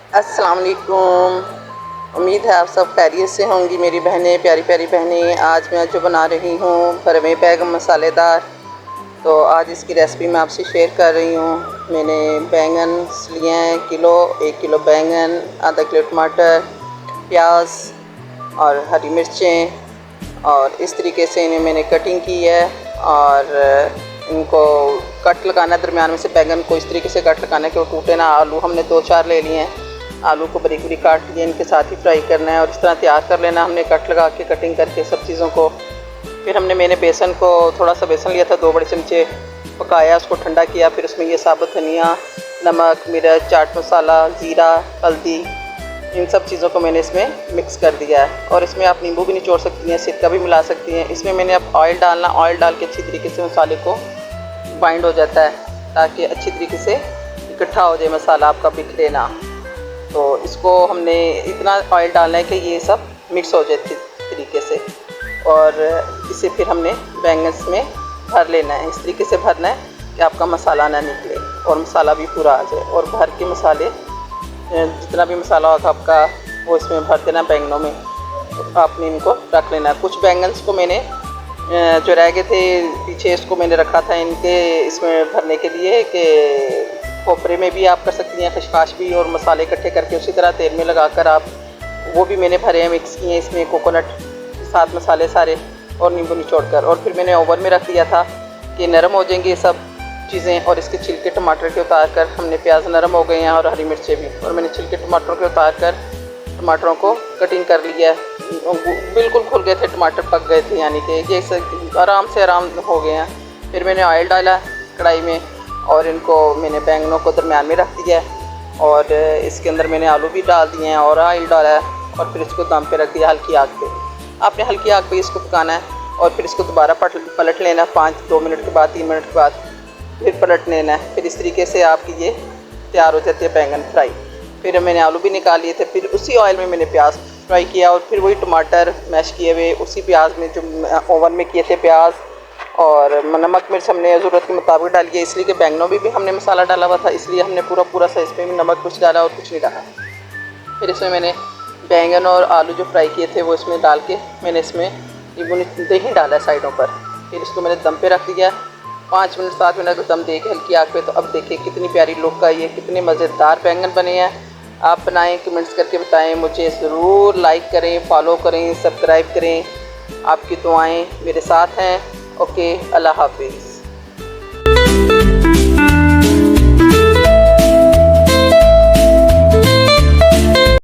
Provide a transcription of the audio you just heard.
अस्सलाम वालेकुम। उम्मीद है आप सब खैरियत से होंगी मेरी बहनें, प्यारी प्यारी बहनें। आज मैं जो बना रही हूँ भरवे बैगन मसालेदार, तो आज इसकी रेसिपी मैं आपसे शेयर कर रही हूँ। मैंने बैंगन लिए हैं किलो, 1 किलो बैंगन, आधा किलो टमाटर, प्याज और हरी मिर्चें, और इस तरीके से इन्हें मैंने कटिंग की है। और इनको कट लगाना है दरमियान में से, बैंगन को इस तरीके से कट लगाना है कि वो टूटे ना। आलू हमने 2-4 ले लिए हैं, आलू को बारीक बारीक काट लिए, इनके साथ ही फ्राई करना है और इस तरह तैयार कर लेना हमने कट लगा के, कटिंग करके सब चीज़ों को। फिर मैंने बेसन को, थोड़ा सा बेसन लिया था, 2 बड़े चमचे, पकाया, उसको ठंडा किया। फिर उसमें ये साबुत धनिया, नमक, मिर्च, चाट मसाला, ज़ीरा, हल्दी, इन सब चीज़ों को मैंने इसमें मिक्स कर दिया है। और इसमें आप नींबू भी निचोड़ सकती हैं, सिरका भी मिला सकती हैं। इसमें मैंने अब ऑयल डालना, ऑयल डाल के अच्छी तरीके से मसाले को बाइंड हो जाता है, ताकि अच्छी तरीके से इकट्ठा हो जाए मसाला, आपका बिखरे ना। तो इसको हमने इतना ऑयल डालना है कि ये सब मिक्स हो जाए तरीके से, और इसे फिर हमने बैंगन में भर लेना है। इस तरीके से भरना है कि आपका मसाला ना निकले और मसाला भी पूरा आ जाए। और भर के मसाले, जितना भी मसाला होगा आपका, वो इसमें भर देना बैंगनों में। तो आपने इनको रख लेना है। कुछ बैंगन्स को मैंने जो रह गए थे पीछे, इसको मैंने रखा था इनके इसमें भरने के लिए, कि खोपरे में भी आप कर सकती हैं, खशखाश भी, और मसाले इकट्ठे करके उसी तरह तेल में लगाकर आप, वो भी मैंने भरे हैं, मिक्स किए हैं इसमें, कोकोनट के साथ मसाले सारे, और नींबू निचोड़ कर। और फिर मैंने ओवन में रख दिया था कि नरम हो जाएंगे ये सब चीज़ें। और इसके छिलके टमाटर के उतार कर, हमने प्याज नरम हो गए हैं और हरी मिर्चें भी, और मैंने छिलके टमाटरों के उतार कर टमाटरों को कटिंग कर लिया है। बिल्कुल खुल गए थे टमाटर, पक गए थे, यानी कि ये आराम से आराम हो गए हैं। फिर मैंने ऑयल डाला कढ़ाई में, और इनको मैंने बैंगनों को दरमियान में रख दिया है, और इसके अंदर मैंने आलू भी डाल दिए हैं और ऑयल डाला है। और फिर इसको दम पे रख दिया हल्की आग पे। आपने हल्की आग पे इसको पकाना है, और फिर इसको दोबारा पलट लेना है 2 मिनट के बाद, 3 मिनट के बाद फिर पलट लेना है। फिर इस तरीके से आपकी ये तैयार हो जाती है बैंगन फ्राई। फिर मैंने आलू भी निकाल लिए थे, फिर उसी ऑयल में मैंने प्याज फ्राई किया, और फिर वही टमाटर मैश किए हुए उसी प्याज में, जो ओवन में किए थे प्याज। और नमक मिर्च हमने ज़रूरत के मुताबिक डालिए, इसलिए कि बैंगनों में भी हमने मसाला डाला हुआ था, इसलिए हमने पूरा सा इसमें भी नमक कुछ डाला और कुछ नहीं डाला। फिर इसमें मैंने बैंगन और आलू जो फ्राई किए थे वो इसमें डाल के, मैंने इसमें नींबू दही डाला साइडों पर। फिर इसको मैंने दम पे रख दिया 5 मिनट 7 मिनट दम दे के हल्की आग पे। तो अब देखिए कितनी प्यारी लुक का, ये कितने मज़ेदार बैंगन बने हैं। आप बनाएं, कमेंट्स करके बताएं मुझे। ज़रूर लाइक करें, फॉलो करें, सब्सक्राइब करें। आपकी दुआएं मेरे साथ हैं। ओके, अल्लाह हाफिज़।